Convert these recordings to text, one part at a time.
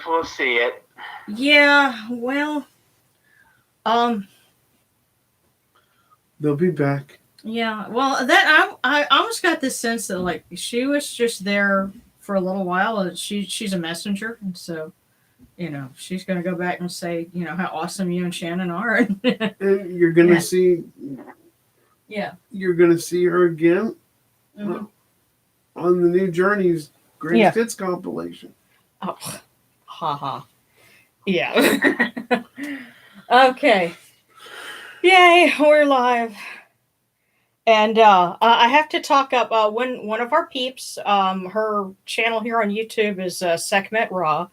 painful to see it. Yeah, well, they'll be back. yeah, well, that I almost got this sense that like she was just there for a little while, and she's a messenger, and so she's gonna go back and say how awesome you and Shannon are. And you're gonna Yeah. see. Yeah. You're gonna see her again on the New Journeys Greatest Hits compilation. Oh, haha. Yeah. Okay. Yay, we're live. And I have to talk up when one of our peeps, her channel here on YouTube is Sekhmet Ra,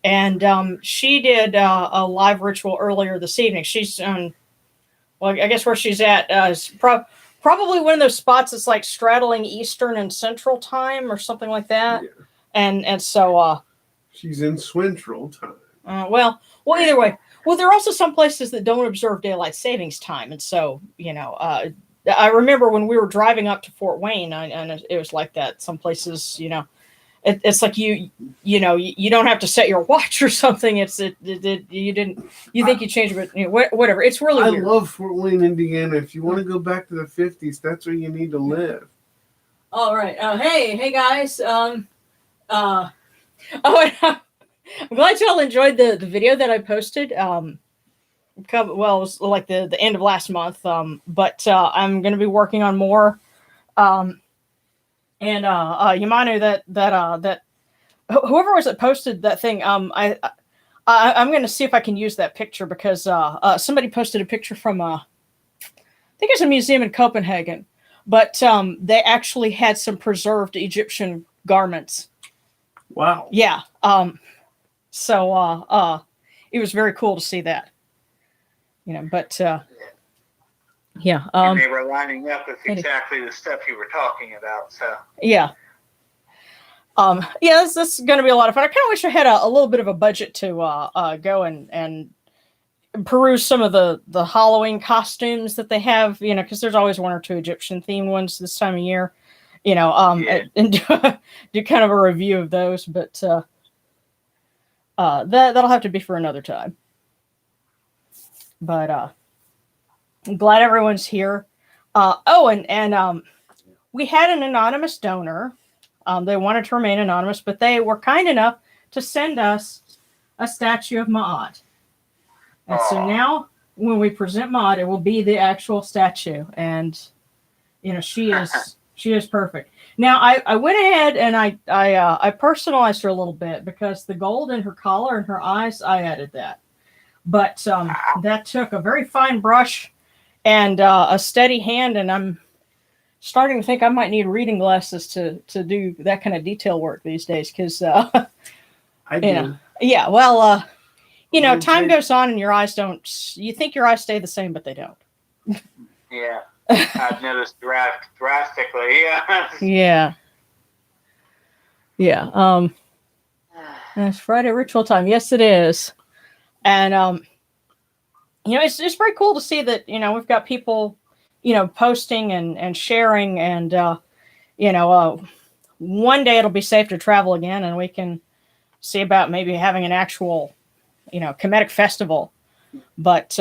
and she did a live ritual earlier this evening. She's well, I guess where she's at is probably one of those spots that's like straddling Eastern and Central time or something like that. Yeah. And so she's in Central time. Well, either way. Well, there are also some places that don't observe daylight savings time, and so I remember when we were driving up to Fort Wayne, and it was like that. Some places, it's like you don't have to set your watch or something. You think you change it, but whatever. It's really weird. I love Fort Wayne, Indiana. If you want to go back to the 50s, that's where you need to live. All right. Hey guys. I'm glad y'all enjoyed the video that I posted. Well, it was like the end of last month. But I'm going to be working on more. And you might know that whoever was that posted that thing. I'm going to see if I can use that picture because somebody posted a picture from I think it's a museum in Copenhagen, but they actually had some preserved Egyptian garments. Wow. Yeah. So it was very cool to see that. But yeah. And they were lining up with exactly the stuff you were talking about. So yeah. Yeah, this is going to be a lot of fun. I kind of wish I had a little bit of a budget to go and peruse some of the Halloween costumes that they have. Because there's always one or two Egyptian themed ones this time of year. And do kind of a review of those, but that'll have to be for another time. But I'm glad everyone's here. And we had an anonymous donor. They wanted to remain anonymous, but they were kind enough to send us a statue of Ma'at. And so now when we present Ma'at, it will be the actual statue. And, she is perfect. Now, I went ahead and I personalized her a little bit because the gold in her collar and her eyes, I added that. But that took a very fine brush and a steady hand, and I'm starting to think I might need reading glasses to do that kind of detail work these days. Because I do. Yeah. Well, time goes on, and your eyes don't. You think your eyes stay the same, but they don't. Yeah, I've noticed drastically. Yeah. Yeah. It's Friday ritual time. Yes, it is. And, it's very cool to see that, we've got people, posting and sharing and, one day it'll be safe to travel again and we can see about maybe having an actual, Kemetic festival. But,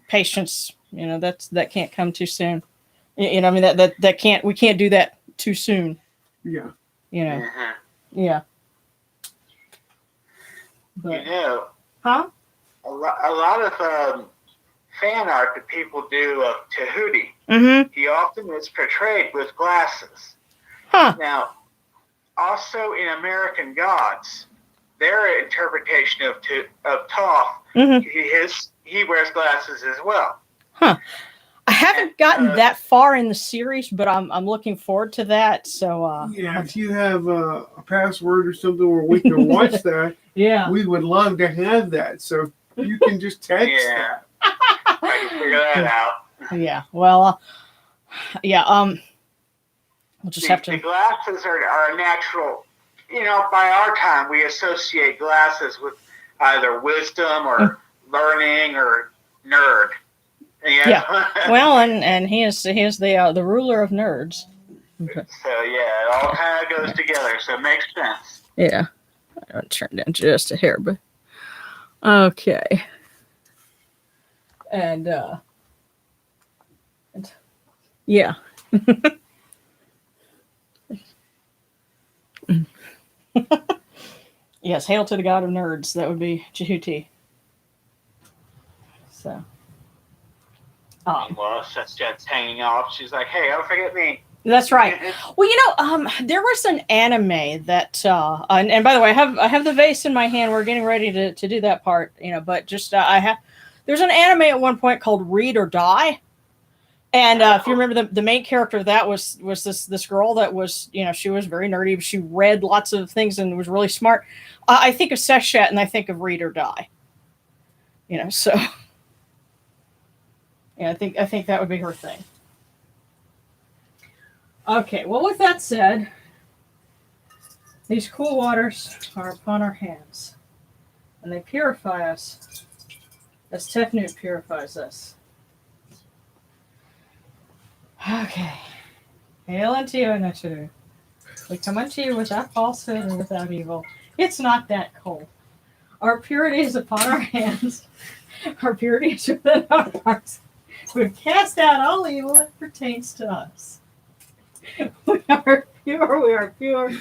patience, that can't come too soon. We can't do that too soon. Yeah. Yeah. But, huh? A lot of fan art that people do of Tahuti, he often is portrayed with glasses. Huh. Now, also in American Gods, their interpretation of Thoth, he wears glasses as well. Huh. I haven't gotten that far in the series, but I'm looking forward to that. So if you have a password or something where we can watch that, we would love to have that. So you can just text that. I can figure that out. Yeah. Well, we'll just have to. The glasses are a natural. By our time, we associate glasses with either wisdom or learning or nerd. Yeah. Well, and he is the ruler of nerds. Okay. So it all kind of goes together. So it makes sense. Yeah. I'll turn down just a hair, but okay. And yeah. Yes, hail to the god of nerds. That would be Jehuti. So. Well, Jet's hanging off. She's like, "Hey, don't forget me." That's right. Well, there was an anime that, and by the way, I have the vase in my hand. We're getting ready to do that part, but just there's an anime at one point called Read or Die, and if you remember, the main character of that was this girl that was, she was very nerdy. She read lots of things and was really smart. I think of Seshat and I think of Read or Die. So yeah, I think that would be her thing. Okay, well, with that said, these cool waters are upon our hands, and they purify us as Tefnut purifies us. Okay. Hail unto you, Necheru. We come unto you without falsehood and without evil. It's not that cold. Our purity is upon our hands. Our purity is within our hearts. We've cast out all evil that pertains to us. We are pure. We are pure.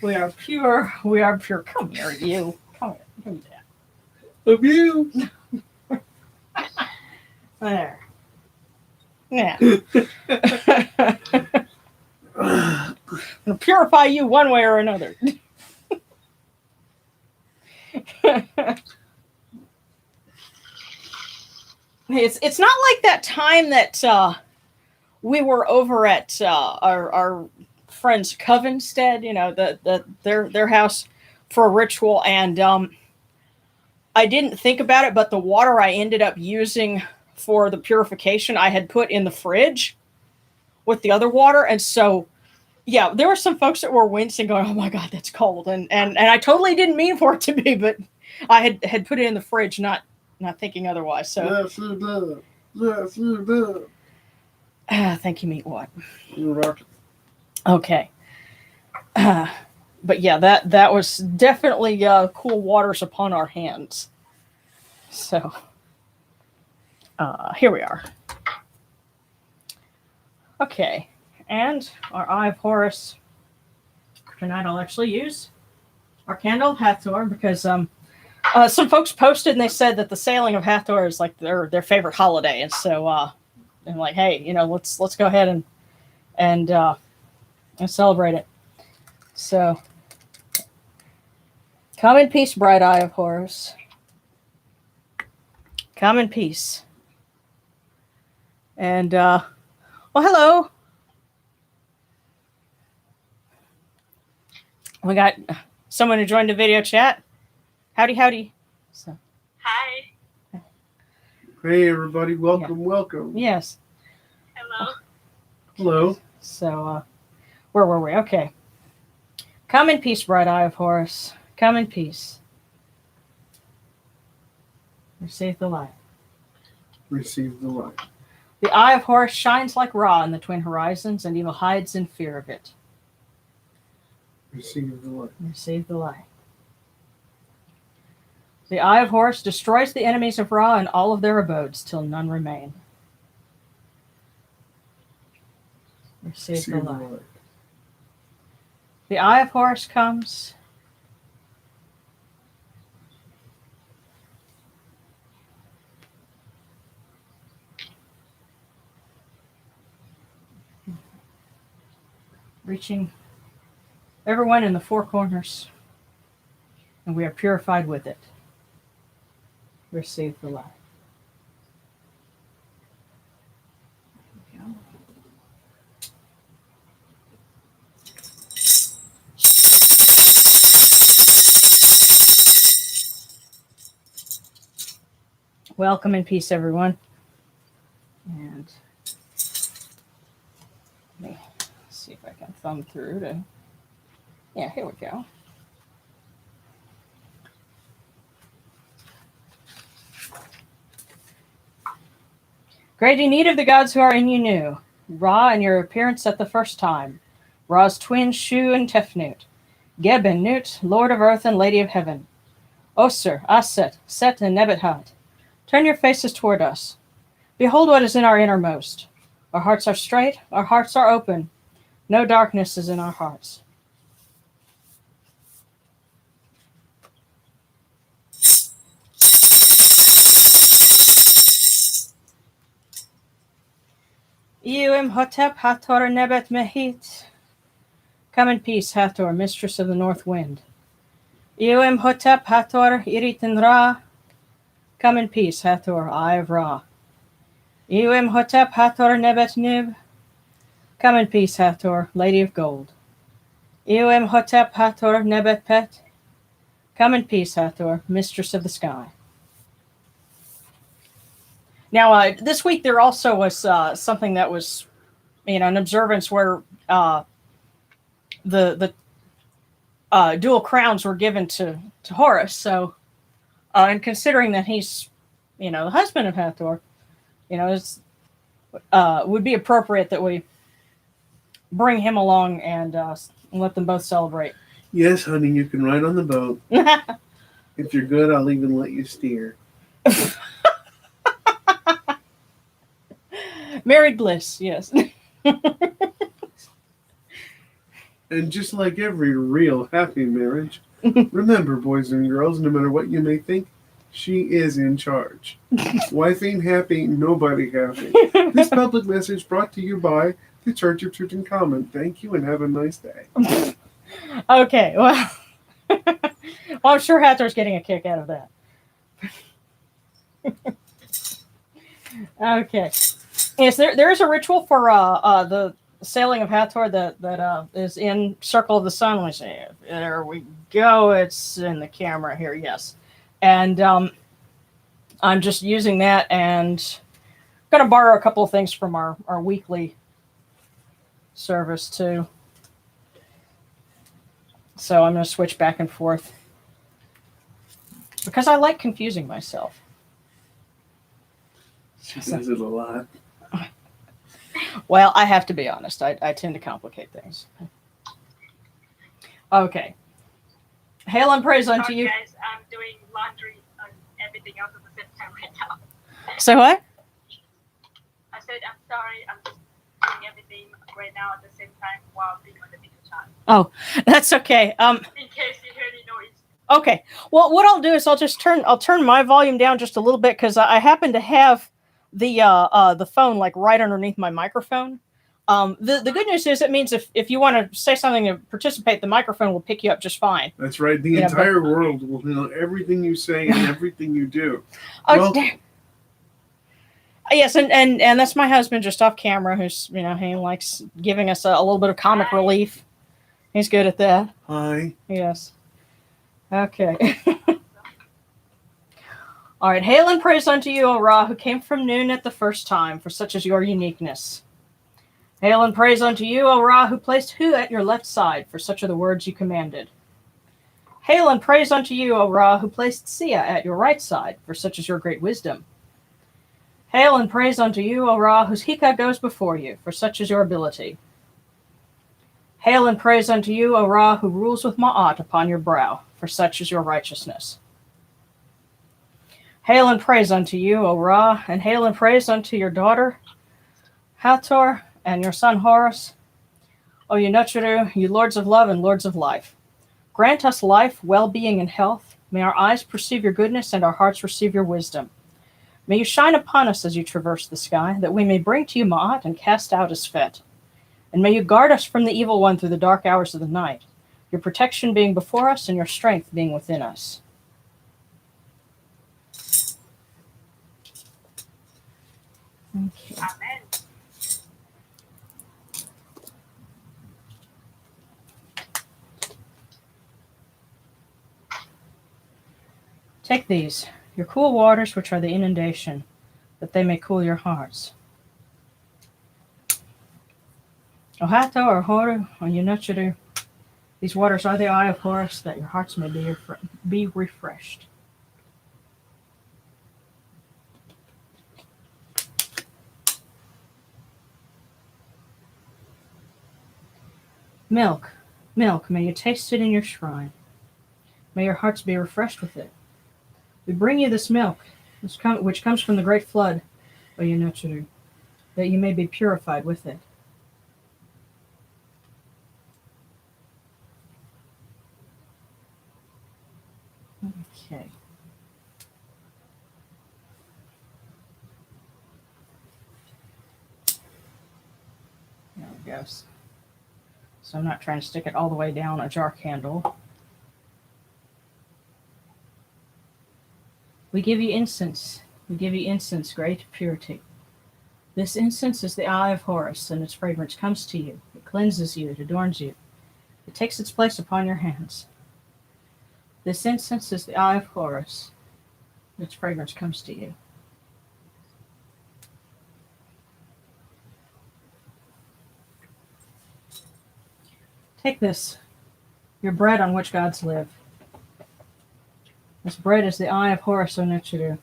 We are pure. We are pure. Come here, you. Come here. Give me that. Of you. There. Yeah. I'll purify you one way or another. It's not like that time that we were over at our friend's Covenstead, their house for a ritual, and I didn't think about it, but the water I ended up using for the purification I had put in the fridge with the other water, and so yeah, there were some folks that were wincing, going, "Oh my God, that's cold," and I totally didn't mean for it to be, but I had put it in the fridge, not thinking otherwise. So Yes, you do. Thank you, Meat What? You're welcome. Okay. But yeah, that was definitely cool waters upon our hands. So here we are. Okay. And our Eye of Horus. Tonight I'll actually use our candle Hathor because some folks posted and they said that the Sailing of Hathor is like their favorite holiday, and so I'm like, hey, let's go ahead and celebrate it. So come in peace, bright Eye of Horus. Come in peace. And well, hello. We got someone who joined the video chat. Howdy. So. Hi. Hey, everybody. Welcome. Yes. Hello. So, where were we? Okay. Come in peace, bright Eye of Horus. Come in peace. Receive the light. Receive the light. The Eye of Horus shines like Ra in the twin horizons, and evil hides in fear of it. Receive the light. Receive the light. The Eye of Horus destroys the enemies of Ra and all of their abodes till none remain. Receive the light. The Eye of Horus comes. Reaching everyone in the four corners, and we are purified with it. Receive the light. There we go. Welcome in peace, everyone. And let me see if I can thumb through to. Yeah, here we go. Great in need of the gods who are in you new. Ra and your appearance at the first time. Ra's twin Shu and Tefnut. Geben Nut, Lord of Earth and Lady of Heaven. Osir, Aset, Set, and Nebethat, turn your faces toward us. Behold what is in our innermost. Our hearts are straight, our hearts are open. No darkness is in our hearts. Iuim Hotep Hathor Nebet Mehit. Come in peace, Hathor, mistress of the north wind. Iuim Hotep Hathor Iritin Ra. Come in peace, Hathor, Eye of Ra. Iuim Hotep Hathor Nebet Nib. Come in peace, Hathor, Lady of Gold. Iuim Hotep Hathor Nebet Pet. Come in peace, Hathor, mistress of the sky. Now, this week there also was something that was, an observance where the dual crowns were given to Horus. So, and considering that he's, the husband of Hathor, it's would be appropriate that we bring him along and let them both celebrate. Yes, honey, you can ride on the boat. If you're good, I'll even let you steer. Married bliss, yes. And just like every real happy marriage, remember, boys and girls, no matter what you may think, she is in charge. Wife ain't happy, nobody happy. This public message brought to you by the Church of Tutankhamun. Thank you and have a nice day. Okay, well, I'm sure Hathor's getting a kick out of that. Okay. Yes, there is a ritual for the Sailing of Hathor that is in Circle of the Sun. Let me see. There we go. It's in the camera here, yes. And I'm just using that and going to borrow a couple of things from our weekly service too. So I'm going to switch back and forth because I like confusing myself. She says it a lot. Well, I have to be honest. I tend to complicate things. Okay. Hail and praise unto you. Guys, I'm doing laundry and everything else at the same time right now. Say what? I said, I'm sorry, I'm just doing everything right now at the same time while being on the video chat. Oh, that's okay. In case you hear any noise. Okay. Well, what I'll do is I'll turn my volume down just a little bit because I happen to have the phone like right underneath my microphone. The good news is it means if you want to say something to participate, the microphone will pick you up just fine. That's right. The entire world will know everything you say and everything you do. Yes, and that's my husband just off camera who's, he likes giving us a little bit of comic relief. He's good at that. Hi. Yes. Okay. All right. Hail and praise unto you, O Ra, who came from noon at the first time, for such is your uniqueness. Hail and praise unto you, O Ra, who placed Hu at your left side, for such are the words you commanded. Hail and praise unto you, O Ra, who placed Sia at your right side, for such is your great wisdom. Hail and praise unto you, O Ra, whose Hika goes before you, for such is your ability. Hail and praise unto you, O Ra, who rules with Ma'at upon your brow, for such is your righteousness. Hail and praise unto you, O Ra, and hail and praise unto your daughter Hathor and your son Horus, O Yunuchuru, you lords of love and lords of life. Grant us life, well-being, and health. May our eyes perceive your goodness and our hearts receive your wisdom. May you shine upon us as you traverse the sky, that we may bring to you Ma'at and cast out Asfet. And may you guard us from the evil one through the dark hours of the night, your protection being before us and your strength being within us. Okay. Amen. Take these, your cool waters, which are the inundation, that they may cool your hearts. O Hathor, or Horu, or Yunuchuru, these waters are the Eye of Horus, that your hearts may be refreshed. Milk, Milk, may you taste it in your shrine. May your hearts be refreshed with it. We bring you this milk, which comes from the great flood, O Yunochuru, that you may be purified with it. Okay. There it goes. So I'm not trying to stick it all the way down a jar candle. We give you incense. We give you incense, great purity. This incense is the Eye of Horus, and its fragrance comes to you. It cleanses you, it adorns you. It takes its place upon your hands. This incense is the Eye of Horus, and its fragrance comes to you. Take this, your bread on which gods live. This bread is the Eye of Horus, O Nichiru.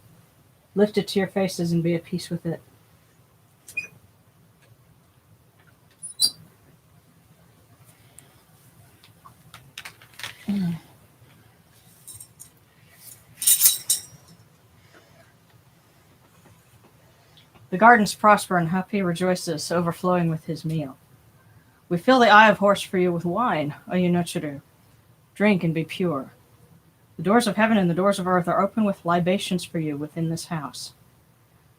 Lift it to your faces and be at peace with it. The gardens prosper and Hapi rejoices, overflowing with his meal. We fill the Eye of Horus for you with wine, O Yunochuru. Drink and be pure. The doors of heaven and the doors of earth are open with libations for you within this house.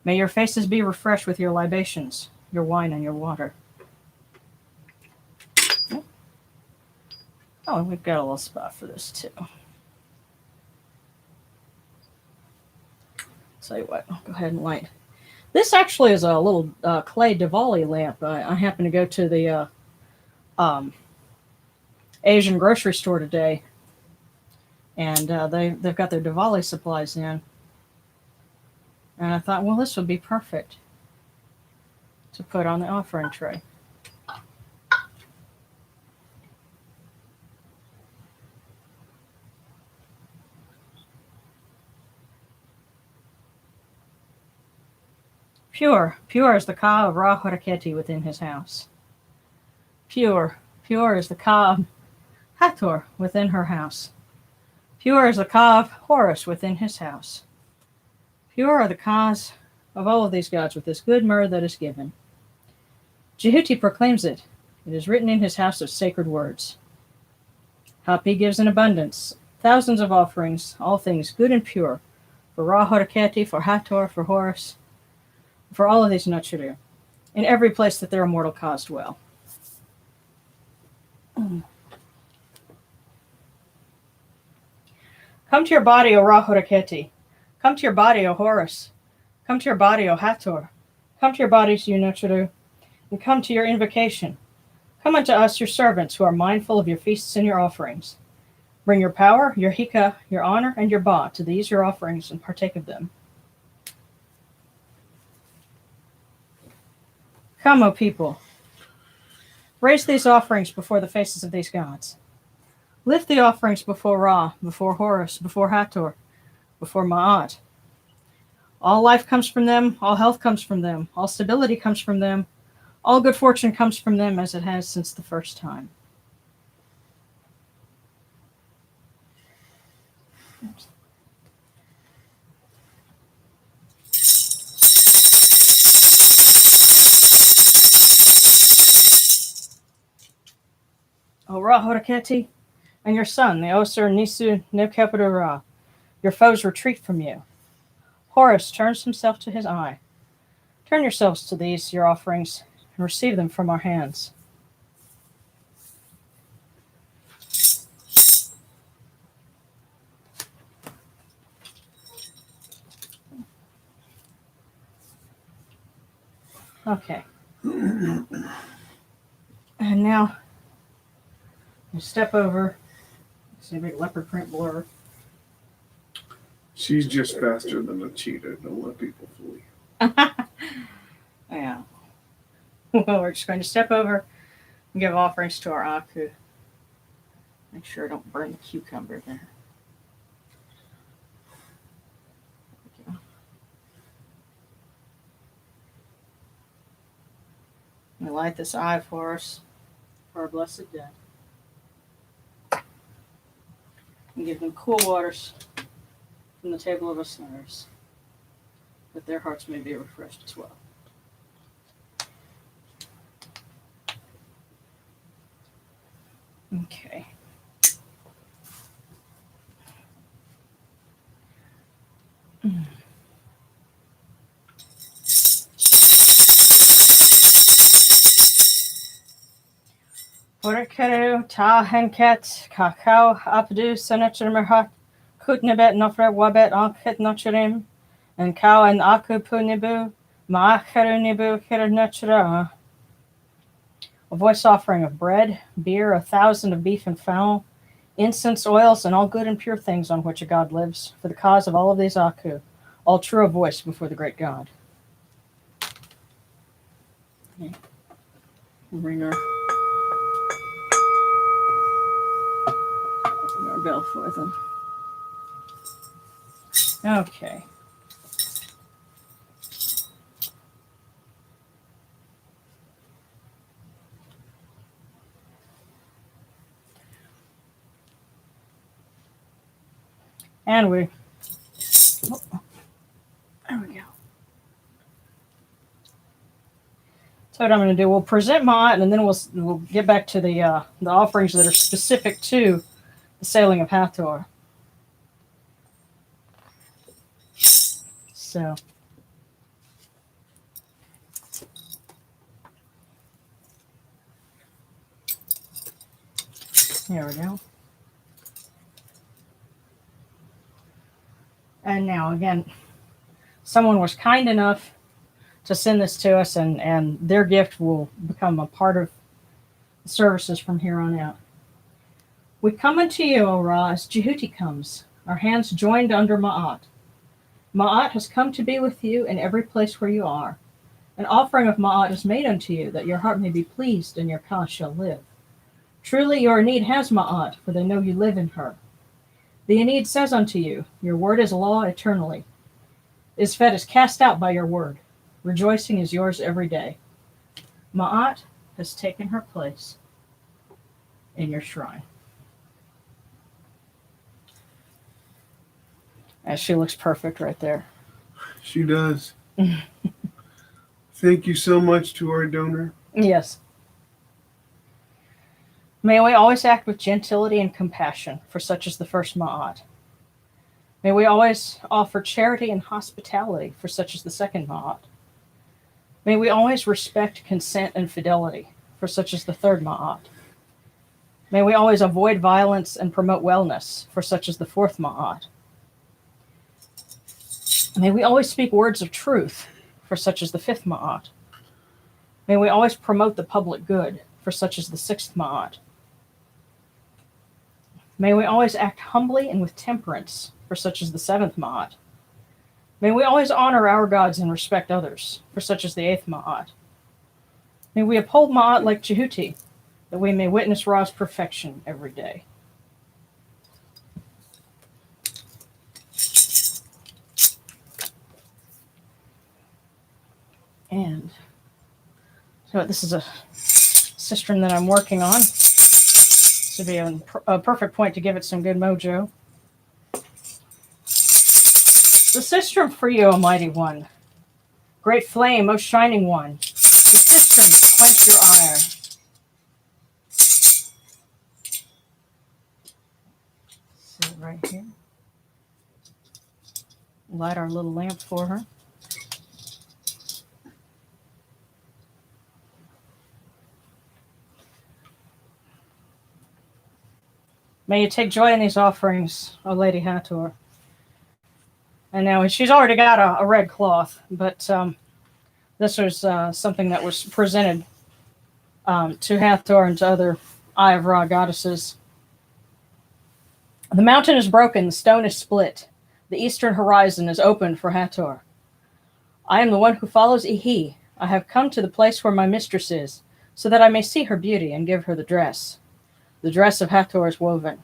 May your faces be refreshed with your libations, your wine and your water. Oh, and we've got a little spot for this too. Tell you what, I'll go ahead and light. This actually is a little clay Diwali lamp. I happened to go to the Asian grocery store today, and they've got their Diwali supplies in. And I thought, well, this would be perfect to put on the offering tray. Pure, pure is the Ka of Ra Horaketi within his house. Pure, pure is the Ka of Hathor within her house. Pure is the Ka of Horus within his house. Pure are the Kas of all of these gods with this good myrrh that is given. Jehuti proclaims it. It is written in his house of sacred words. Hapi gives in abundance, thousands of offerings, all things good and pure, for Ra Horaketi, for Hathor, for Horus, for all of these Nochuru, in every place that their immortal Kas dwell. Come to your body, O Ra Horaketi. Come to your body, O Horus. Come to your body, O Hathor. Come to your bodies, you Nochuru, and come to your invocation. Come unto us, your servants, who are mindful of your feasts and your offerings. Bring your power, your hika, your honor, and your ba to these your offerings, and partake of them. Come, O people. Raise these offerings before the faces of these gods. Lift the offerings before Ra, before Horus, before Hathor, before Ma'at. All life comes from them, all health comes from them, all stability comes from them, all good fortune comes from them as it has since the first time. O Ra Horaketi, and your son, the Osir Nisu Nebkepedu Ra, your foes retreat from you. Horus turns himself to his eye. Turn yourselves to these, your offerings, and receive them from our hands. Okay. And now, you step over. See a big leopard print blur. She's just faster than a cheetah. Don't let people fool you. Yeah. Well, we're just going to step over and give offerings to our Aku. Make sure I don't burn the cucumber there. We light this Eye of Horus for our blessed dead. and give them cool waters from the table of Osiris, that their hearts may be refreshed as well. Okay. Orikeru ta henket kakao apdu senachermerhat kutnebet nofre wabet anket nocherim and cow and aku punibu maacheru nibu kirnachra. A voice offering of bread, beer, 1,000 of beef and fowl, incense, oils, and all good and pure things on which a god lives, for the cause of all of these Aku, all true of voice before the great god. Okay. Ring our bell for them. Okay. And there we go. So what I'm going to do, we'll present Ma'at, and then we'll get back to the offerings that are specific to the Sailing of Hathor. So, there we go. And now, again, someone was kind enough to send this to us, and their gift will become a part of the services from here on out. We come unto you, O Ra, as Jehuti comes, our hands joined under Ma'at. Ma'at has come to be with you in every place where you are. An offering of Ma'at is made unto you, that your heart may be pleased and your Ka shall live. Truly your Enid has Ma'at, for they know you live in her. The Enid says unto you, your word is law eternally. Isfet is cast out by your word. Rejoicing is yours every day. Ma'at has taken her place in your shrine. And she looks perfect right there. She does. Thank you so much to our donor. Yes. May we always act with gentility and compassion, for such is the first Ma'at. May we always offer charity and hospitality, for such is the second Ma'at. May we always respect consent and fidelity, for such is the third Ma'at. May we always avoid violence and promote wellness, for such is the fourth Ma'at. May we always speak words of truth, for such is the fifth Ma'at. May we always promote the public good, for such is the sixth Ma'at. May we always act humbly and with temperance, for such is the seventh Ma'at. May we always honor our gods and respect others, for such is the eighth Ma'at. May we uphold Ma'at like Jehuti, that we may witness Ra's perfection every day. And so this is a cistern that I'm working on. This would be a perfect point to give it some good mojo. The cistern for you, O mighty one. Great flame, O shining one. The cistern quench your ire. Sit right here. Light our little lamp for her. May you take joy in these offerings, O Lady Hathor. And now she's already got a red cloth, but this was something that was presented to Hathor and to other Eye of Ra goddesses. The mountain is broken, the stone is split. The eastern horizon is opened for Hathor. I am the one who follows Ihi. I have come to the place where my mistress is, so that I may see her beauty and give her the dress. The dress of Hathor is woven.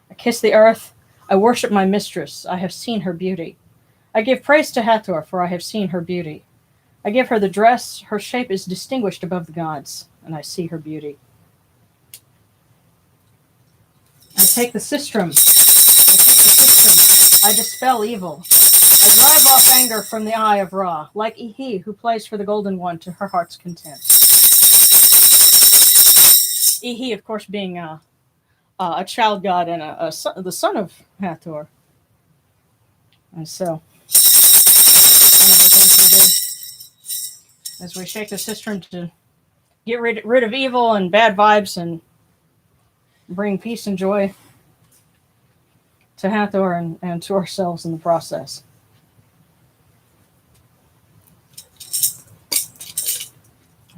I kiss the earth. I worship my mistress. I have seen her beauty. I give praise to Hathor, for I have seen her beauty. I give her the dress. Her shape is distinguished above the gods, and I see her beauty. I take the sistrum I dispel evil. I drive off anger from the Eye of Ra, like he who plays for the Golden One to her heart's content. He, of course, being a child god and the son of Hathor. And so, that's one of the things we do as we shake the cistern to get rid of evil and bad vibes and bring peace and joy to Hathor and to ourselves in the process.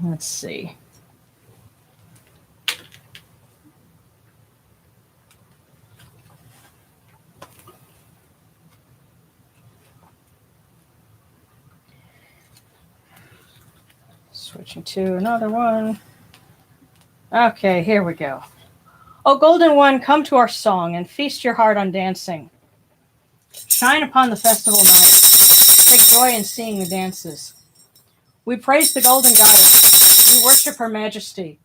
Let's see. Switching to another one. Okay, here we go. O Golden One, come to our song and feast your heart on dancing. Shine upon the festival night. Take joy in seeing the dances. We praise the Golden Goddess. We worship her majesty.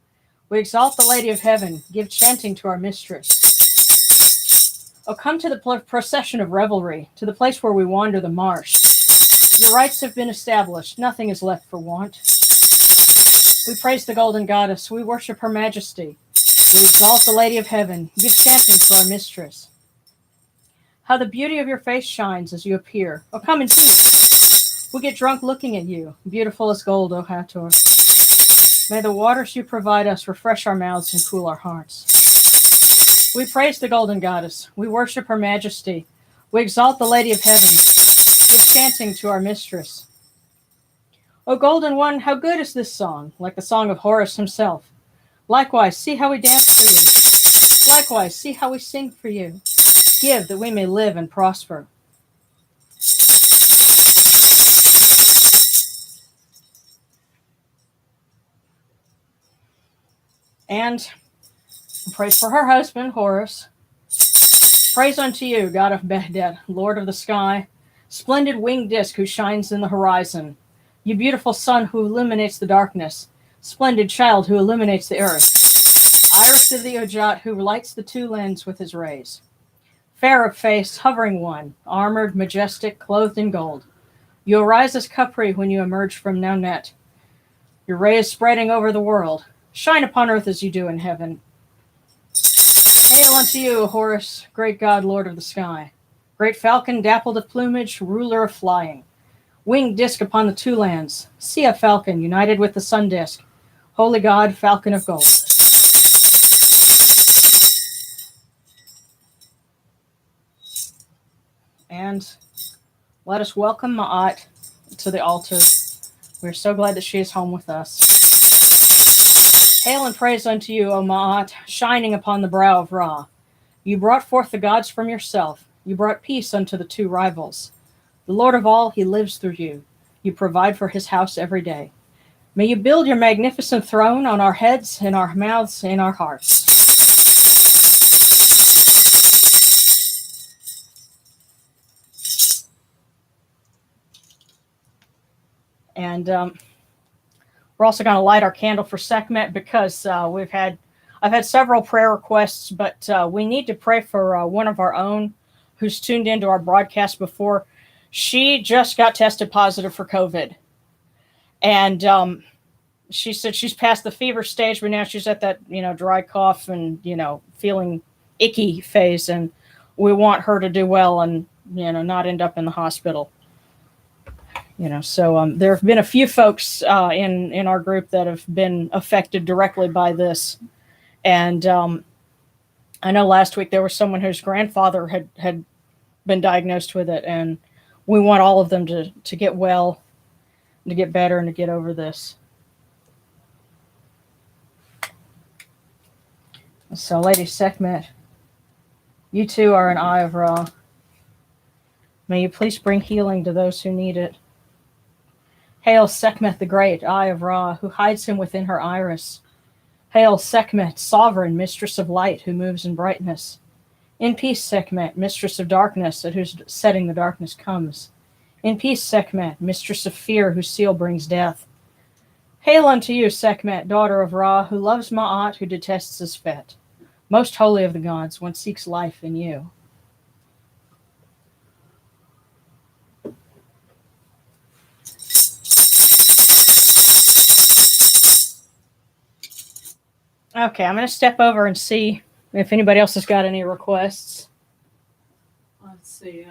We exalt the Lady of Heaven. Give chanting to our mistress. O come to the procession of revelry, to the place where we wander the marsh. Your rights have been established. Nothing is left for want. We praise the Golden Goddess. We worship her majesty. We exalt the Lady of Heaven. Give chanting to our mistress. How the beauty of your face shines as you appear. Oh, come in peace. We get drunk looking at you, beautiful as gold, O Hathor. May the waters you provide us refresh our mouths and cool our hearts. We praise the Golden Goddess. We worship her majesty. We exalt the Lady of Heaven. Give chanting to our mistress. O Golden One, how good is this song, like the song of Horus himself. Likewise, see how we dance for you. Likewise, see how we sing for you. Give that we may live and prosper. And praise for her husband, Horus. Praise unto you, God of Behdet, Lord of the sky, splendid winged disk who shines in the horizon. You beautiful sun who illuminates the darkness, splendid child who illuminates the earth. Iris of the Ojat who lights the two lands with his rays. Fair of face, hovering one, armored, majestic, clothed in gold. You arise as Capri when you emerge from Naunet. Your ray is spreading over the world. Shine upon earth as you do in heaven. Hail unto you, Horus, great God, Lord of the sky. Great falcon, dappled of plumage, ruler of flying. Winged disk upon the two lands. See a falcon united with the sun disk. Holy God, falcon of gold. And let us welcome Ma'at to the altar. We're so glad that she is home with us. Hail and praise unto you, O Ma'at, shining upon the brow of Ra. You brought forth the gods from yourself. You brought peace unto the two rivals. The Lord of all, he lives through you. You provide for his house every day. May you build your magnificent throne on our heads, in our mouths, in our hearts. And we're also going to light our candle for Sekhmet because I've had several prayer requests, but we need to pray for one of our own who's tuned into our broadcast before. She just got tested positive for COVID. And she said she's past the fever stage, but now she's at that, dry cough and, feeling icky phase. And we want her to do well and, not end up in the hospital. So there have been a few folks in our group that have been affected directly by this. And I know last week there was someone whose grandfather had been diagnosed with it. And we want all of them to get well, to get better, and to get over this. So, Lady Sekhmet, you too are an Eye of Ra. May you please bring healing to those who need it. Hail Sekhmet the Great, Eye of Ra, who hides him within her iris. Hail Sekhmet, sovereign, mistress of light, who moves in brightness. In peace, Sekhmet, mistress of darkness, at whose setting the darkness comes. In peace, Sekhmet, mistress of fear, whose seal brings death. Hail unto you, Sekhmet, daughter of Ra, who loves Ma'at, who detests Esphet. Most holy of the gods, one seeks life in you. Okay, I'm going to step over and see if anybody else has got any requests. Let's see.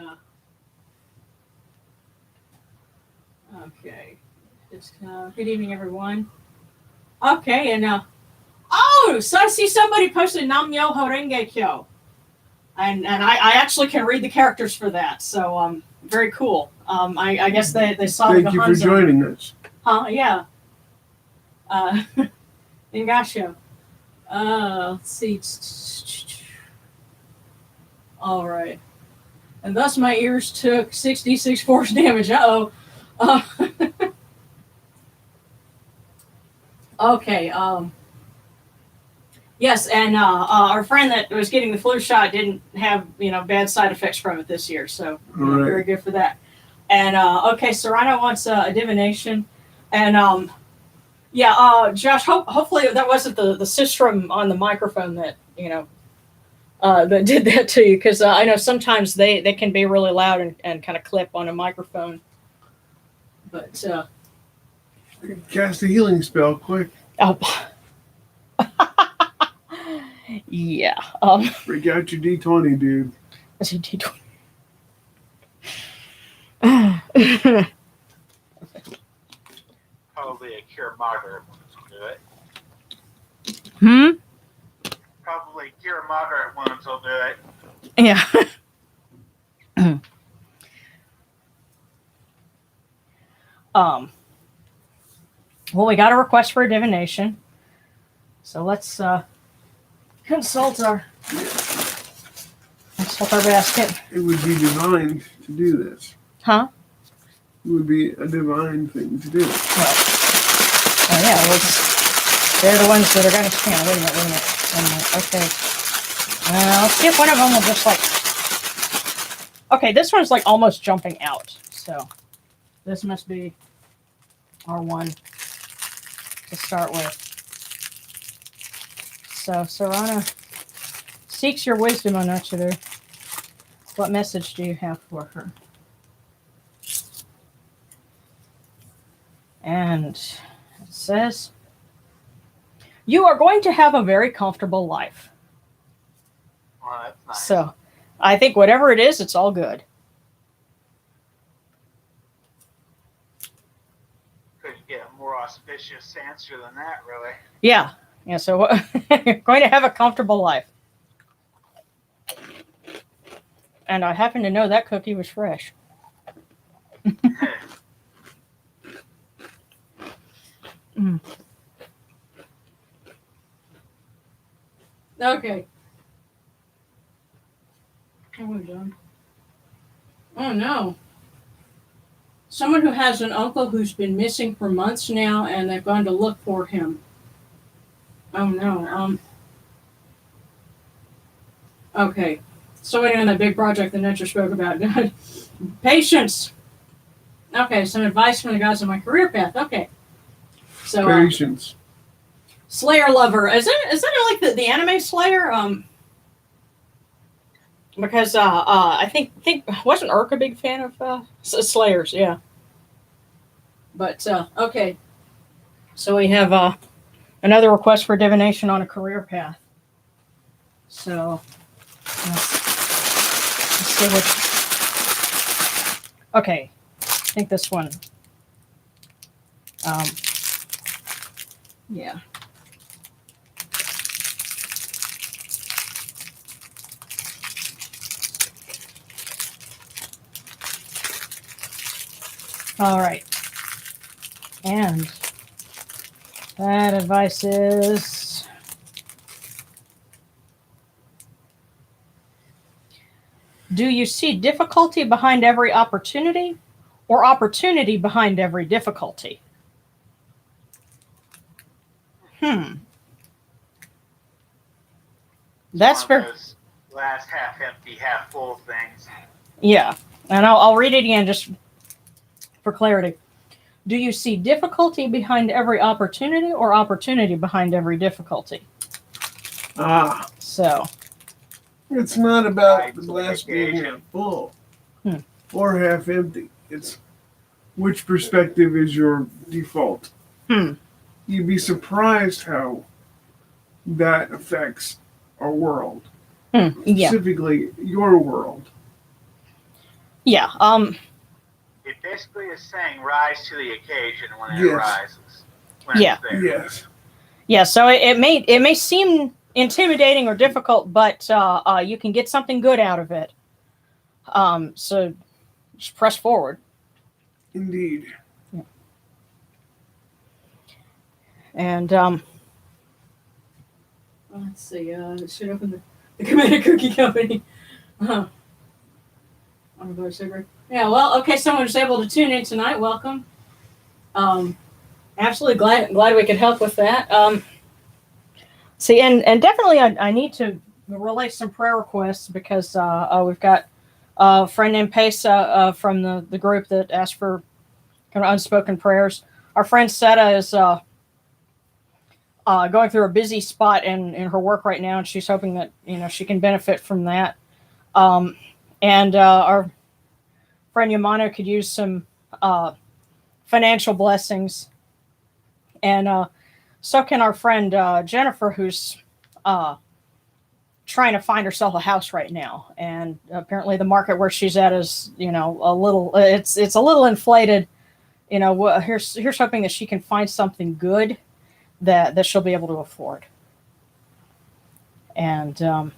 Okay. It's, good evening, everyone. Okay, and oh, so I see somebody posted Nam Yo Horenge Kyo. And I actually can read the characters for that, so very cool. I guess they saw the Thank you for Hanzo. joining us. Huh? Yeah. Ingasho. Let's see. All right. And thus my ears took 66 force damage. Uh-oh. Okay. Yes, and our friend that was getting the flu shot didn't have, bad side effects from it this year, so Right. very good for that. And okay, Serrano wants a divination, and Josh, hopefully that wasn't the system on the microphone that that did that to you, because I know sometimes they can be really loud and kind of clip on a microphone. But Cast a healing spell, quick. oh. Yeah. Break out your D20, dude. That's a D20. Probably a cure moderate wounds will do it. Probably cure moderate wounds will do it. Yeah. Well, we got a request for a divination, so let's consult our basket. It would be divine to do this. Huh? It would be a divine thing to do. Well, oh yeah, they're the ones that are going to scan. Wait a minute. Okay. Let's see if one of them will just okay, this one's almost jumping out. So this must be our one to start with. So Serrana seeks your wisdom on Uchider. What message do you have for her? And it says, you are going to have a very comfortable life. Well, that's nice. So I think whatever it is, it's all good. Couldn't get a more auspicious answer than that, really. Yeah. So you're going to have a comfortable life. And I happen to know that cookie was fresh. Okay. Oh, we're done. Oh no. Someone who has an uncle who's been missing for months now, and they've gone to look for him. Oh no. Okay. Somebody on that big project that Netcher spoke about. Patience. Okay, some advice from the gods on my career path. Okay. So Patience. Slayer lover. Is that like the anime Slayer? Because I think wasn't Urk a big fan of Slayers? Yeah. But okay. So we have another request for divination on a career path. So let's see which. Okay, I think this one. Yeah. All right. And that advice is do you see difficulty behind every opportunity or opportunity behind every difficulty? That's one of for those last half empty, half full things. yeah. And I'll read it again just for clarity. Do you see difficulty behind every opportunity or opportunity behind every difficulty? So It's not about Right, the so glass vacation. being half full or half empty. It's which perspective is your default. You'd be surprised how that affects our world. Yeah. Specifically, your world. Yeah. It basically is saying rise to the occasion when it Yes. arises. When Yeah. it's there. Yes. Yeah. So it may seem intimidating or difficult, but you can get something good out of it. So just press forward. Indeed. And let's see. It should open the Kemetic Cookie Company. Yeah. Well, okay. Someone was able to tune in tonight. Welcome. Absolutely glad we could help with that. See, and definitely I need to relay some prayer requests because we've got a friend named Pesa from the group that asked for kind of unspoken prayers. Our friend Seta is going through a busy spot in her work right now, and she's hoping that she can benefit from that. And our friend Yamano could use some financial blessings, and so can our friend Jennifer, who's trying to find herself a house right now. And apparently, the market where she's at is a little it's a little inflated. Here's hoping that she can find something good that she'll be able to afford. And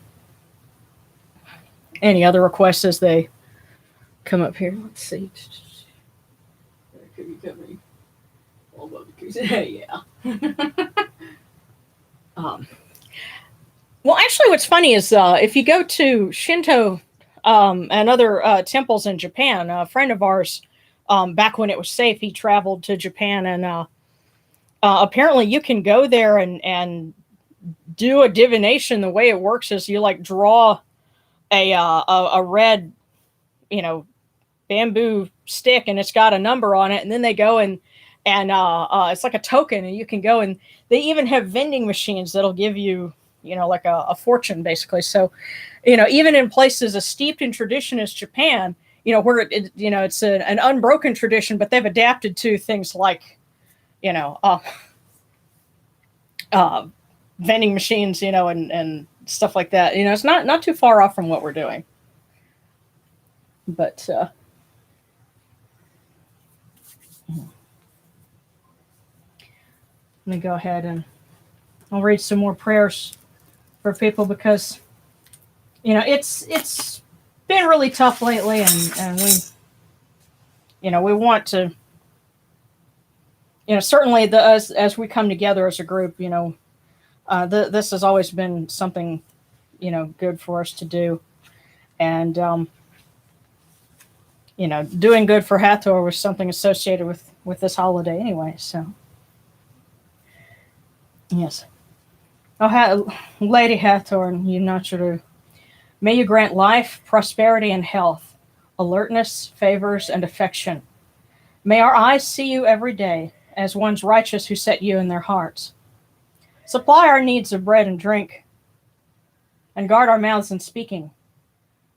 any other requests as they come up here? Let's see. Yeah. Well, actually, what's funny is if you go to Shinto and other temples in Japan, a friend of ours, back when it was safe, he traveled to Japan, and apparently you can go there and do a divination. The way it works is you draw a red, bamboo stick, and it's got a number on it, and then they go and it's like a token, and you can go, and they even have vending machines that'll give you like a fortune, basically. So even in places as steeped in tradition as Japan, where it's an unbroken tradition, but they've adapted to things like vending machines, and stuff like that. It's not too far off from what we're doing. But let me go ahead and I'll read some more prayers for people, because it's been really tough lately, and we want to certainly as we come together as a group, this has always been something good for us to do. And doing good for Hathor was something associated with this holiday anyway. So yes. Oh, Lady Hathor, you Natcharu, may you grant life, prosperity, and health, alertness, favors, and affection. May our eyes see you every day as ones righteous who set you in their hearts. Supply our needs of bread and drink, and guard our mouths in speaking.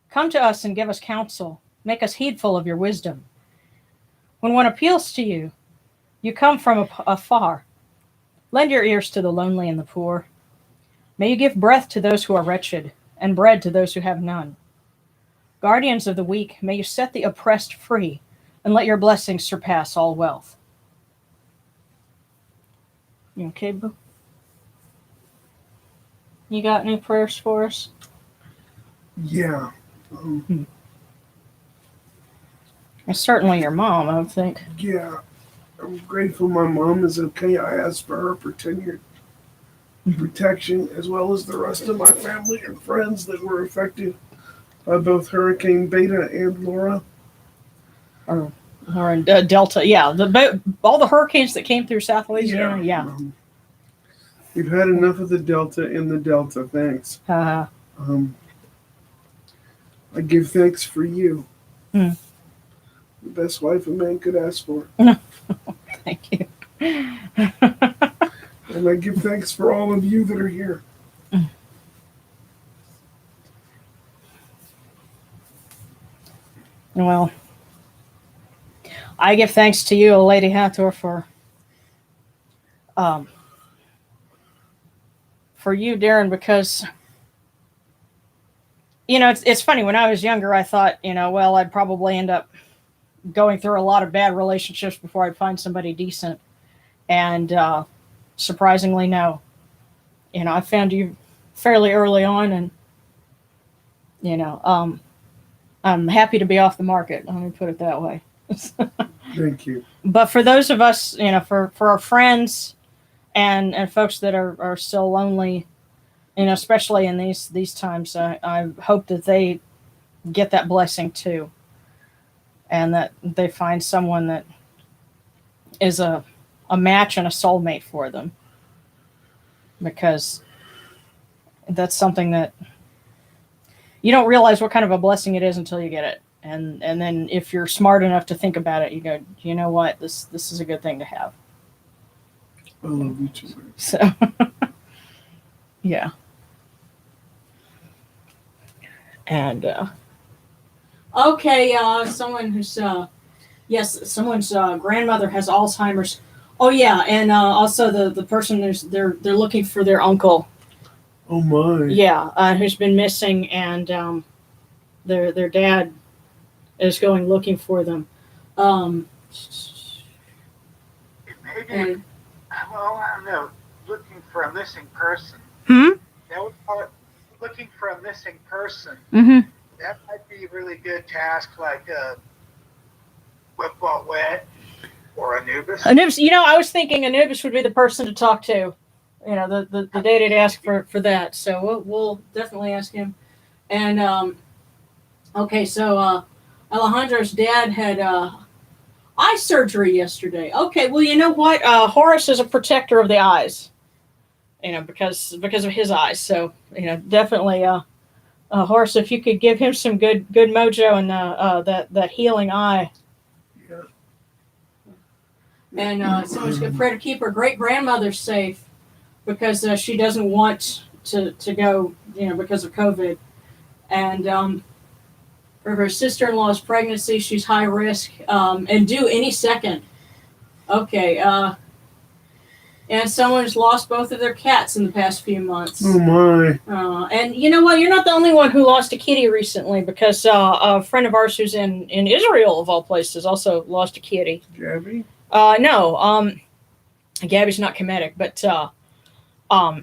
Come to us and give us counsel. Make us heedful of your wisdom. When one appeals to you, you come from afar. Lend your ears to the lonely and the poor. May you give breath to those who are wretched, and bread to those who have none. Guardians of the weak, may you set the oppressed free, and let your blessings surpass all wealth. You okay, boo? You got any prayers for us? Yeah. And certainly your mom, I would think. Yeah. I'm grateful my mom is okay. I asked for her protection, as well as the rest of my family and friends that were affected by both Hurricane Beta and Laura. Or in Delta, yeah. All the hurricanes that came through South Louisiana, yeah. We've had enough of the Delta in the Delta, thanks. I give thanks for you. The best wife a man could ask for. Thank you. And I give thanks for all of you that are here. Well, I give thanks to you, Lady Hathor, for you, Darren, because it's funny. When I was younger, I thought, well, I'd probably end up going through a lot of bad relationships before I'd find somebody decent. And surprisingly, no. I found you fairly early on, and I'm happy to be off the market. Let me put it that way. Thank you. But for those of us, for our friends and folks that are still lonely, especially in these times, I hope that they get that blessing too, and that they find someone that is a match and a soulmate for them, because that's something that you don't realize what kind of a blessing it is until you get it. And then if you're smart enough to think about it, you go, you know what, this is a good thing to have. I love you too. So, yeah. And, okay, someone who's, yes, someone's grandmother has Alzheimer's. Oh, yeah, and also the person, they're looking for their uncle. Oh, my. Yeah, who's been missing, and their dad is going looking for them. Maybe, And, well, I don't know, looking for a missing person. That would looking for a missing person. Mm-hmm. That might be a really good task, like Whip What Wet or Anubis. Anubis, I was thinking Anubis would be the person to talk to. The day to ask for that. So we'll definitely ask him. And okay, so Alejandro's dad had eye surgery yesterday. Okay, well, you know what? Horus is a protector of the eyes. Because of his eyes. So definitely, Horus, if you could give him some good mojo and that healing eye. Yeah. And someone's going to pray to keep her great grandmother safe, because she doesn't want to go, because of COVID. And for her sister-in-law's pregnancy, she's high risk and due any second. Okay. And someone's lost both of their cats in the past few months. Oh, my. And you know what? You're not the only one who lost a kitty recently, because a friend of ours who's in Israel, of all places, also lost a kitty. Gabby? No. Gabby's not Kemetic, but Well,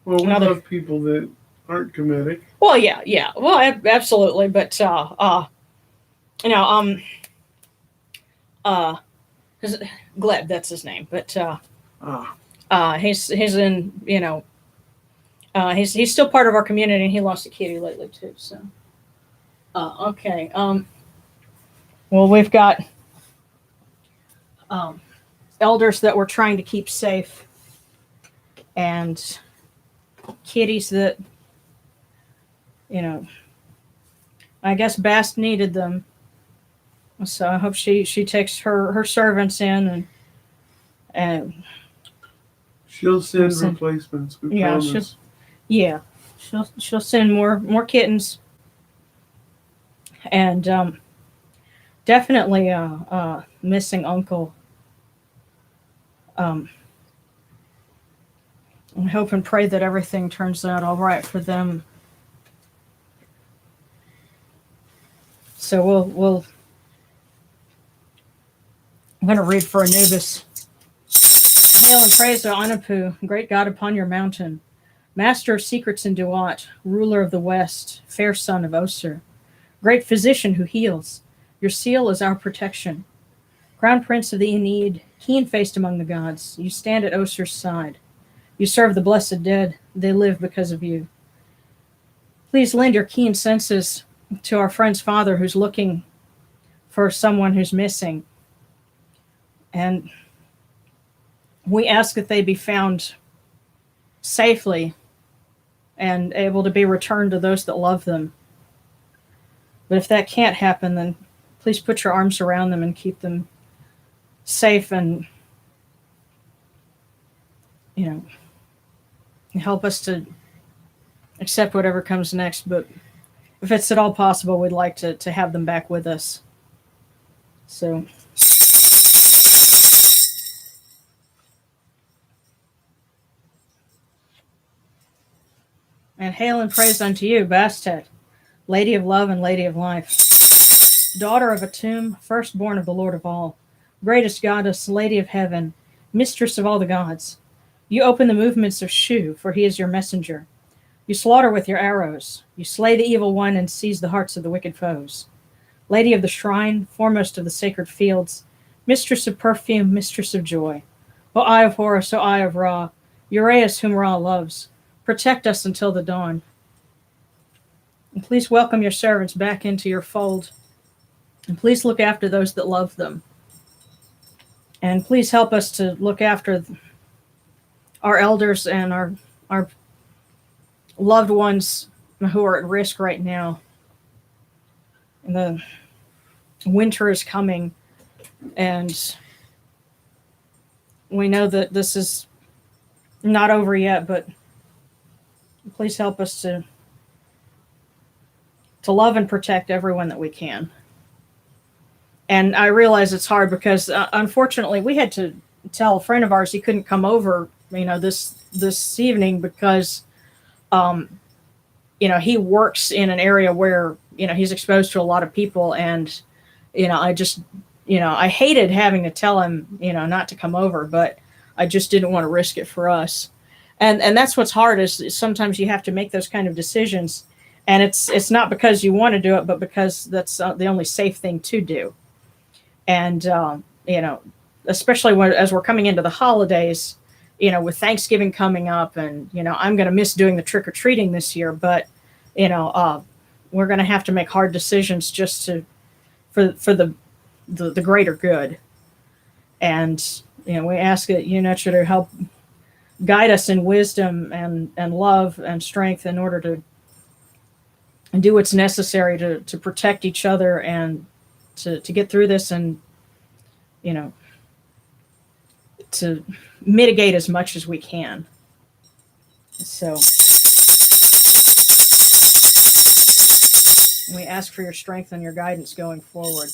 we another- love people that aren't Kemetic. well, yeah. Well, absolutely, but Gleb, that's his name, but he's in, he's still part of our community, and he lost a kitty lately too. So, okay. Well, we've got elders that we're trying to keep safe, and kitties that, I guess Bast needed them. So I hope she takes her servants in, and She'll send Send- replacements. We yeah, promise. she'll send more kittens, and definitely missing uncle. I hope and pray that everything turns out all right for them. So we'll I'm going to read for Anubis. Hail and praise to Anapu, great God upon your mountain, master of secrets in Duat, ruler of the west, fair son of Osir, great physician who heals. Your seal is our protection. Crown prince of the Aeneid, keen-faced among the gods, you stand at Osir's side. You serve the blessed dead, they live because of you. Please lend your keen senses to our friend's father who's looking for someone who's missing. And we ask that they be found safely and able to be returned to those that love them. But if that can't happen, then please put your arms around them and keep them safe, and help us to accept whatever comes next. But if it's at all possible, we'd like to have them back with us. So And hail and praise unto you, Bastet, Lady of Love and Lady of Life, daughter of Atum, firstborn of the Lord of all, greatest goddess, Lady of Heaven, mistress of all the gods. You open the movements of Shu, for he is your messenger. You slaughter with your arrows. You slay the evil one and seize the hearts of the wicked foes. Lady of the shrine, foremost of the sacred fields, mistress of perfume, mistress of joy. O Eye of Horus, O Eye of Ra, Uraeus whom Ra loves, protect us until the dawn. And please welcome your servants back into your fold. And please look after those that love them. And please help us to look after our elders and our loved ones who are at risk right now. And the winter is coming, and we know that this is not over yet, but please help us to love and protect everyone that we can. And I realize it's hard because unfortunately we had to tell a friend of ours he couldn't come over, this evening because he works in an area where he's exposed to a lot of people, and I hated having to tell him not to come over, but I just didn't want to risk it for us. And that's what's hard is sometimes you have to make those kind of decisions, and it's not because you want to do it, but because that's the only safe thing to do. And especially as we're coming into the holidays, with Thanksgiving coming up, and I'm going to miss doing the trick-or-treating this year, but we're going to have to make hard decisions just for the greater good. And we ask that you nurture to help guide us in wisdom and love and strength in order to do what's necessary to protect each other and to get through this, and to mitigate as much as we can. So we ask for your strength and your guidance going forward.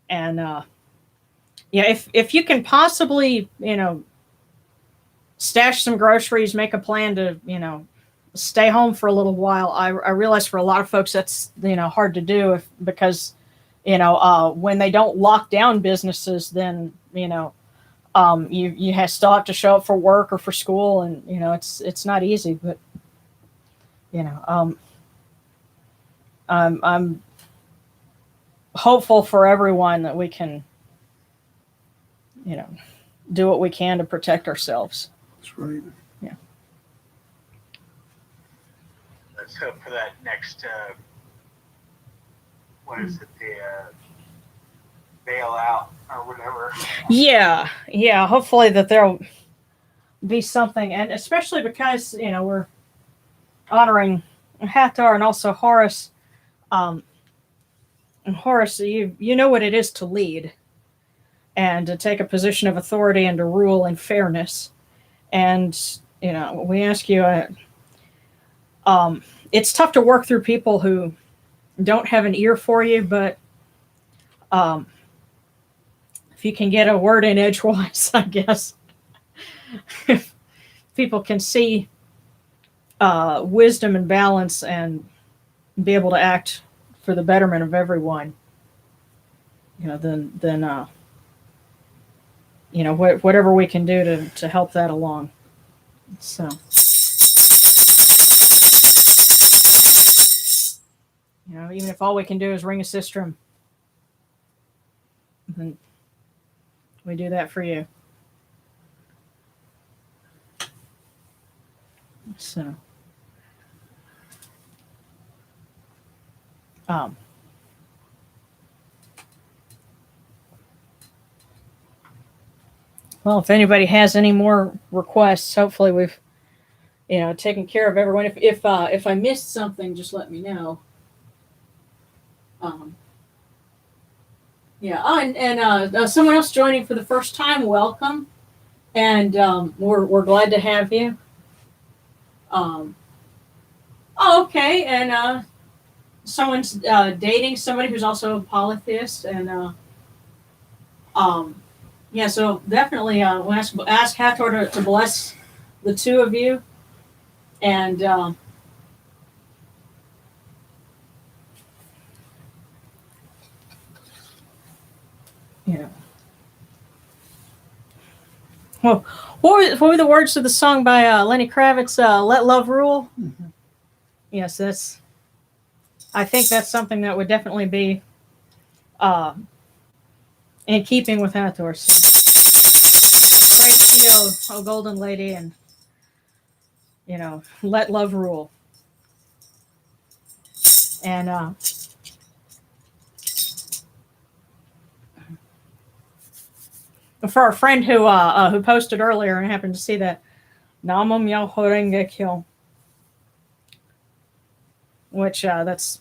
And if you can possibly stash some groceries, make a plan to stay home for a little while. I realize for a lot of folks that's hard to do because when they don't lock down businesses, then you still have to show up for work or for school, and it's not easy. But I'm hopeful for everyone that we can do what we can to protect ourselves. That's right. Yeah. Let's hope for that next. What is it? The bailout or whatever. Yeah. Hopefully that there'll be something, and especially because we're honoring Hathor and also Horus. And Horus, you know what it is to lead, and to take a position of authority and to rule in fairness. And we ask you. It's tough to work through people who don't have an ear for you, but if you can get a word in edgewise, I guess, if people can see wisdom and balance and be able to act for the betterment of everyone, then whatever we can do to help that along. So. Even if all we can do is ring a sistrum, then we do that for you. So, well, if anybody has any more requests, hopefully we've, taken care of everyone. If I missed something, just let me know. Someone else joining for the first time, welcome, and we're glad to have you. Okay, and someone's dating somebody who's also a polytheist, and so definitely we'll ask Hathor to bless the two of you, and you know. Well, what were the words of the song by Lenny Kravitz? "Let Love Rule." Mm-hmm. Yes, I think that's something that would definitely be in keeping with Hathor. So, praise to you, oh Golden Lady, and let love rule. And for our friend who posted earlier and happened to see that, Namam Yahorenge Kyo, which that's,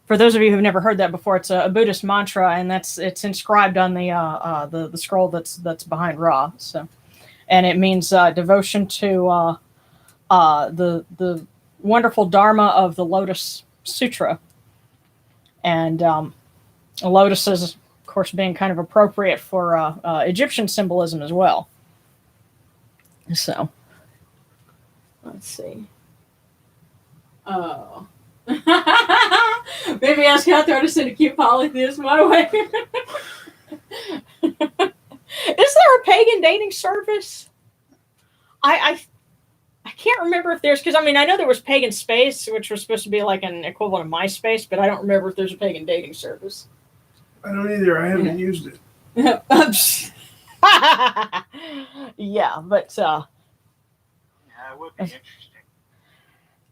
for those of you who've never heard that before, it's a Buddhist mantra, and it's inscribed on the scroll that's behind Ra. So, and it means devotion to the wonderful Dharma of the Lotus Sutra, and lotuses, of course, being kind of appropriate for Egyptian symbolism as well. So, let's see. Oh. Maybe ask Hathor to send a cute polytheist my way. Is there a pagan dating service? I can't remember if there's, because I know there was Pagan Space, which was supposed to be like an equivalent of MySpace, but I don't remember if there's a pagan dating service. I don't either. I haven't used it. Yeah, but Yeah, it would be interesting.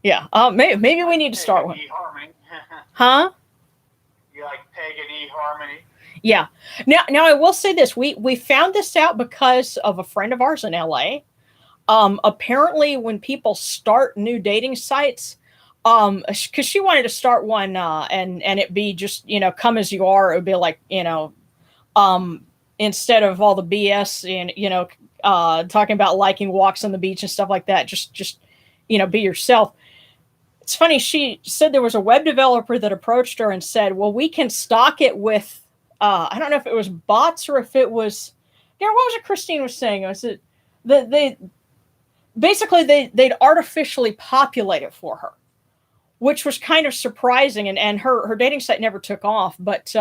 Yeah, maybe we need to start one. eHarmony. Huh? You like pagan eHarmony? Yeah. Now I will say this: we found this out because of a friend of ours in LA. Apparently, when people start new dating sites, because she wanted to start one, and it be just come as you are. It would be like instead of all the BS and talking about liking walks on the beach and stuff like that, just be yourself. It's funny, she said there was a web developer that approached her and said, well, we can stock it with I don't know if it was bots or if it was, what was it Christine was saying? Was it that they'd artificially populate it for her, which was kind of surprising, and her dating site never took off, but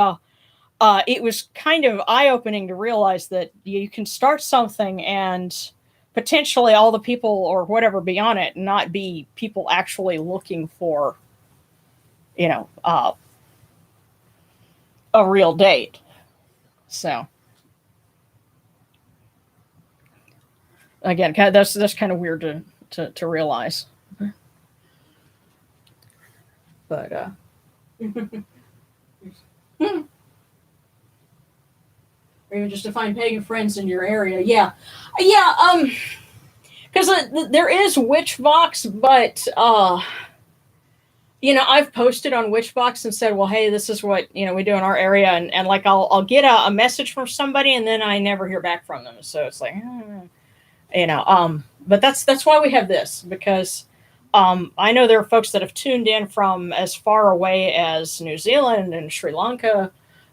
it was kind of eye-opening to realize that you can start something and potentially all the people or whatever be on it not be people actually looking for a real date. So again, that's kind of weird to realize, but or even just to find pagan friends in your area. Yeah, because there is Witchbox, but I've posted on Witchbox and said, well, hey, this is what we do in our area, and like I'll get a message from somebody and then I never hear back from them, so it's like but that's why we have this, because I know there are folks that have tuned in from as far away as New Zealand and Sri Lanka.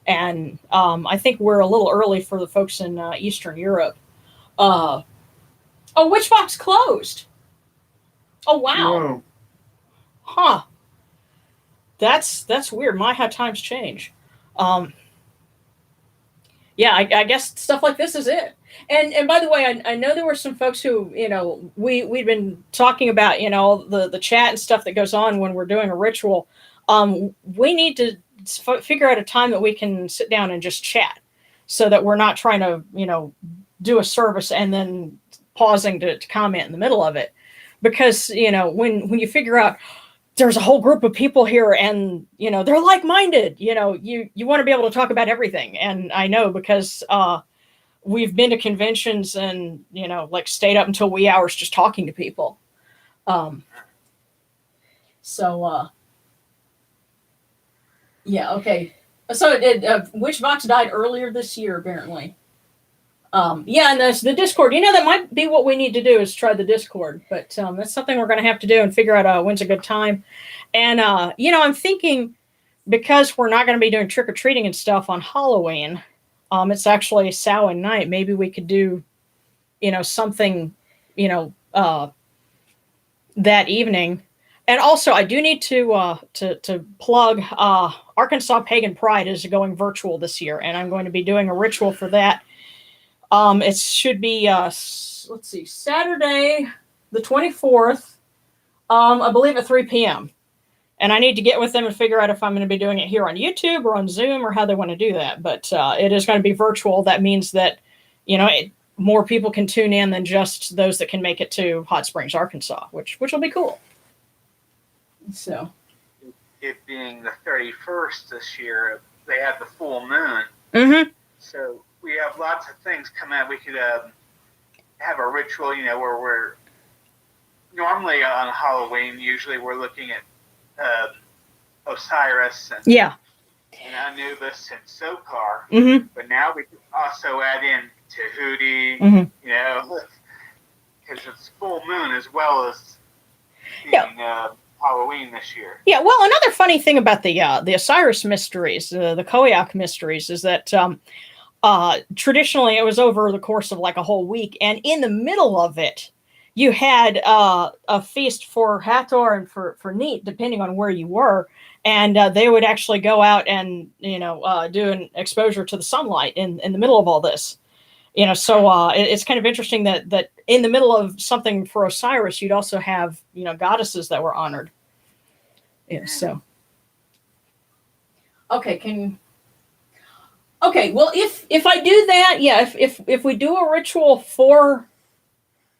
And I think we're a little early for the folks in Eastern Europe. Witchbox closed. Oh, wow. Whoa. Huh. That's weird. My, how times change. Yeah, I guess stuff like this is it. And by the way, I know there were some folks who, we'd been talking about, the chat and stuff that goes on when we're doing a ritual. We need to figure out a time that we can sit down and just chat, so that we're not trying to do a service and then pausing to comment in the middle of it, because when you figure out there's a whole group of people here and they're like-minded, you want to be able to talk about everything. And I know because we've been to conventions and like stayed up until wee hours just talking to people. Yeah, okay. So Witchbox died earlier this year, apparently. Yeah, and the Discord. That might be what we need to do, is try the Discord. But that's something we're going to have to do and figure out when's a good time. And, I'm thinking, because we're not going to be doing trick-or-treating and stuff on Halloween, it's actually Samhain night. Maybe we could do, something, that evening. And also, I do need to plug Arkansas Pagan Pride is going virtual this year, and I'm going to be doing a ritual for that. It should be let's see, Saturday the 24th, I believe at 3 p.m. And I need to get with them and figure out if I'm going to be doing it here on YouTube or on Zoom or how they want to do that. But it is going to be virtual. That means that, more people can tune in than just those that can make it to Hot Springs, Arkansas, which will be cool. So, it being the 31st this year, they have the full moon. Mm-hmm. So we have lots of things come out. We could have a ritual, where we're normally on Halloween. Usually, we're looking at Osiris and Anubis and Sokar. Mm-hmm. But now we can also add in Tahuti, Mm-hmm. Because it's full moon as well as being Halloween this year. Yeah, well, another funny thing about the Osiris Mysteries, the Koyak Mysteries, is that traditionally it was over the course of like a whole week, and in the middle of it, you had a feast for Hathor and for Neat, depending on where you were, and they would actually go out and do an exposure to the sunlight in the middle of all this. So it's kind of interesting that in the middle of something for Osiris, you'd also have, goddesses that were honored. Yeah, so. Okay, well, if I do that, if we do a ritual for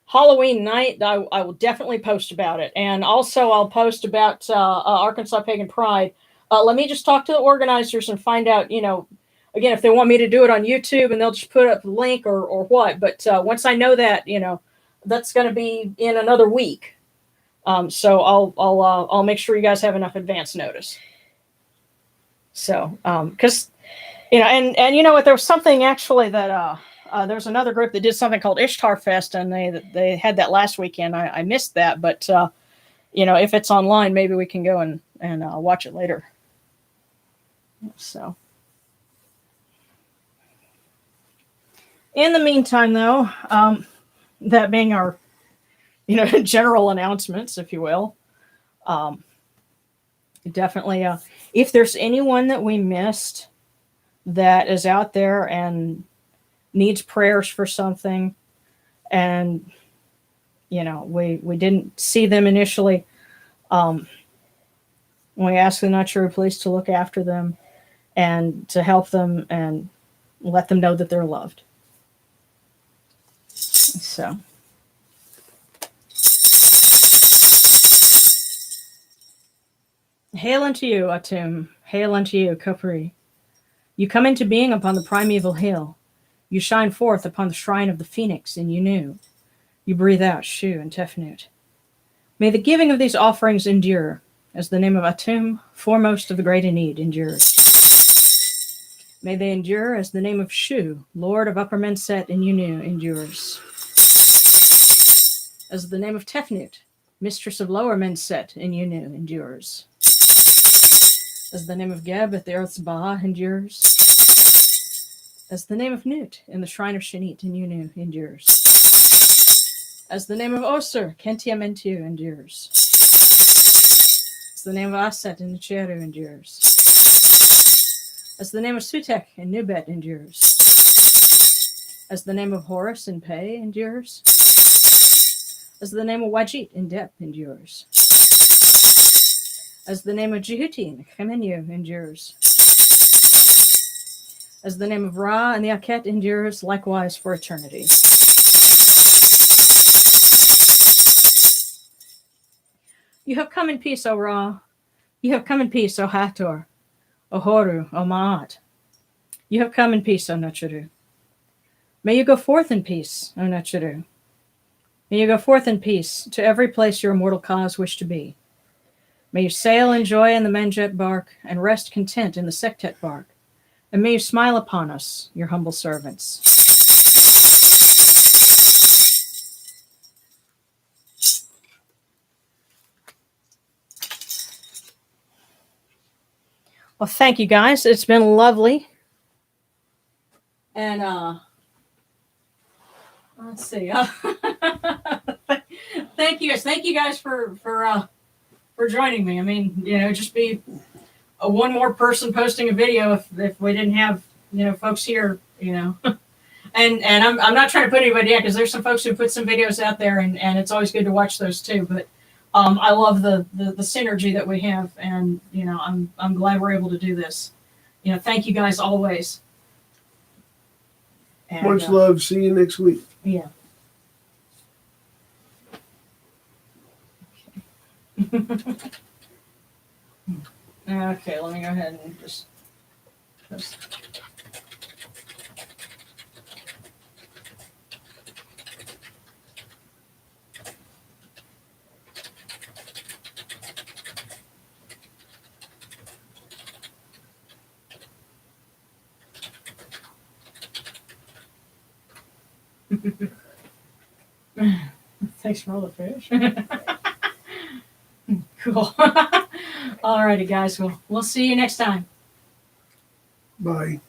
Halloween night, I will definitely post about it. And also I'll post about Arkansas Pagan Pride. Let me just talk to the organizers and find out, again, if they want me to do it on YouTube, and they'll just put up the link or what. But once I know that, that's going to be in another week. So I'll make sure you guys have enough advance notice. So, because, and you know what, there was something actually that there's another group that did something called Ishtar Fest, and they had that last weekend. I missed that, but if it's online, maybe we can go and watch it later. So. In the meantime, though, that being our, general announcements, if you will, definitely, if there's anyone that we missed that is out there and needs prayers for something, and, we didn't see them initially, we ask the Natcheru Police to look after them and to help them and let them know that they're loved. So, hail unto you, Atum. Hail unto you, Khopri. You come into being upon the primeval hill. You shine forth upon the shrine of the phoenix in Yunu. You breathe out Shu and Tefnut. May the giving of these offerings endure, as the name of Atum, foremost of the great Enid, endures. May they endure as the name of Shu, Lord of Upper Menset in Yunu, endures. As the name of Tefnut, Mistress of Lower Menset in Yunu, endures. As the name of Geb at the Earth's Ba endures. As the name of Nut in the Shrine of Shanit in Yunu endures. As the name of Osir, Kentia Mentiu, endures. As the name of Aset in Nicheru endures. As the name of Sutek in Nubet endures. As the name of Horus in Pe endures. As the name of Wajit in Dep endures. As the name of Jehuti in Chemenu endures. As the name of Ra and the Aket endures likewise for eternity. You have come in peace, O Ra. You have come in peace, O Hathor, O Horu, O Ma'at. You have come in peace, O Natcheru. May you go forth in peace, O Natcheru. May you go forth in peace to every place your immortal cause wish to be. May you sail in joy in the Menjet bark and rest content in the Sektet bark. And may you smile upon us, your humble servants. Well, thank you guys. It's been lovely. And let's see. thank you guys. Thank you guys for joining me. I mean, just be one more person posting a video if we didn't have folks here. And I'm not trying to put anybody down because there's some folks who put some videos out there and it's always good to watch those too. But I love the synergy that we have, and I'm glad we're able to do this. Thank you guys always. And, Much love. See you next week. Yeah. Okay, let me go ahead and just. Thanks for all the fish. Cool. Alrighty, guys. We'll see you next time. Bye.